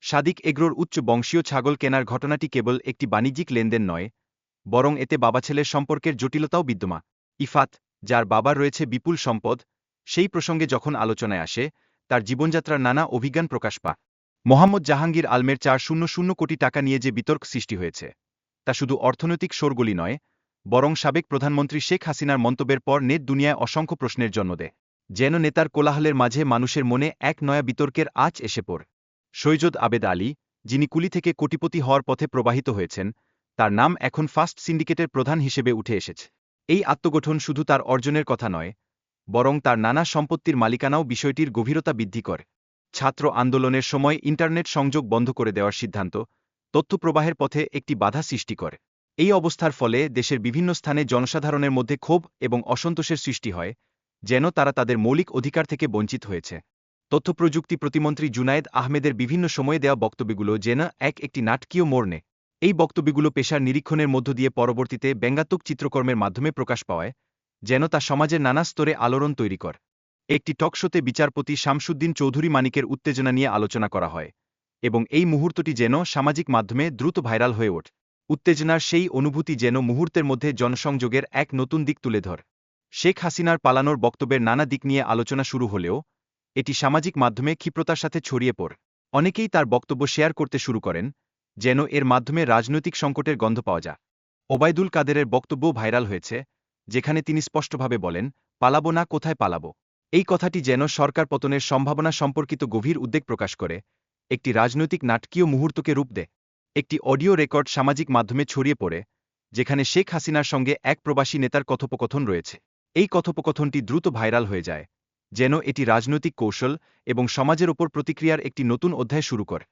সাদিক এগ্রোর উচ্চ বংশীয় ছাগল কেনার ঘটনাটি কেবল একটি বাণিজ্যিক লেনদেন নয়, বরং এতে বাবা-ছেলের সম্পর্কের জটিলতাও বিদ্যমান। ইফাত, যার বাবার রয়েছে বিপুল সম্পদ, সেই প্রসঙ্গে যখন আলোচনায় আসে, তার জীবনযাত্রার নানা অভিজ্ঞান প্রকাশ পায়। মোহাম্মদ জাহাঙ্গীর আলমের 400 কোটি টাকা নিয়ে যে বিতর্ক সৃষ্টি হয়েছে, তা শুধু অর্থনৈতিক শোরগোলই নয়, বরং সাবেক প্রধানমন্ত্রী শেখ হাসিনার মন্তব্যের পর নেট দুনিয়ায় অসংখ্য প্রশ্নের জন্ম দেয়। যেন নেতার কোলাহলের মাঝে মানুষের মনে এক নয়া বিতর্কের আঁচ এসে পড়ে। সৈয়দ আবেদ আলী, যিনি কুলি থেকে কোটিপতি হওয়ার পথে প্রবাহিত হয়েছেন, তার নাম এখন ফার্স্ট সিন্ডিকেটের প্রধান হিসেবে উঠে এসেছে। এই আত্মগঠন শুধু তার অর্জনের কথা নয়, বরং তার নানা সম্পত্তির মালিকানাও বিষয়টির গভীরতা বৃদ্ধি করে। ছাত্র আন্দোলনের সময় ইন্টারনেট সংযোগ বন্ধ করে দেওয়ার সিদ্ধান্ত তথ্যপ্রবাহের পথে একটি বাধা সৃষ্টি করে। এই অবস্থার ফলে দেশের বিভিন্ন স্থানে জনসাধারণের মধ্যে ক্ষোভ এবং অসন্তোষের সৃষ্টি হয়, যেন তারা তাদের মৌলিক অধিকার থেকে বঞ্চিত হয়েছে। তথ্যপ্রযুক্তি প্রতিমন্ত্রী জুনায়েদ আহমেদের বিভিন্ন সময়ে দেওয়া বক্তব্যগুলো যেন একটি নাটকীয় মোড় নেয়। এই বক্তব্যগুলো পেশার নিরীক্ষণের মধ্য দিয়ে পরবর্তীতে ব্যঙ্গাত্মক চিত্রকর্মের মাধ্যমে প্রকাশ পাওয়ায়, যেন তা সমাজের নানা স্তরে আলোড়ন তৈরি করে। একটি টকশোতে বিচারপতি শামসুদ্দিন চৌধুরী মানিকের উত্তেজনা নিয়ে আলোচনা করা হয়, এবং এই মুহূর্তটি যেন সামাজিক মাধ্যমে দ্রুত ভাইরাল হয়ে ওঠে। উত্তেজনার সেই অনুভূতি যেন মুহূর্তের মধ্যে জনসংযোগের এক নতুন দিক তুলে ধরে। শেখ হাসিনার পালানোর বক্তব্যের নানা দিক নিয়ে আলোচনা শুরু হলেও, এটি সামাজিক মাধ্যমে ক্ষিপ্রতার সাথে ছড়িয়ে পড়ে। অনেকেই তার বক্তব্য শেয়ার করতে শুরু করেন, যেন এর মাধ্যমে রাজনৈতিক সংকটের গন্ধ পাওয়া যায়। ওবায়দুল কাদেরের বক্তব্যও ভাইরাল হয়েছে, যেখানে তিনি স্পষ্টভাবে বলেন, পালাবো না, কোথায় পালাবো। এই কথাটি যেন সরকার পতনের সম্ভাবনা সম্পর্কিত গভীর উদ্বেগ প্রকাশ করে, একটি রাজনৈতিক নাটকীয় মুহূর্তকে রূপ দেয়। একটি অডিও রেকর্ড সামাজিক মাধ্যমে ছড়িয়ে পড়ে, যেখানে শেখ হাসিনার সঙ্গে এক প্রবাসী নেতার কথোপকথন রয়েছে। এই কথোপকথনটি দ্রুত ভাইরাল হয়ে যায়, যেন এটি রাজনৈতিক কৌশল এবং সমাজের ওপর প্রতিক্রিয়ার একটি নতুন অধ্যায় শুরু করে।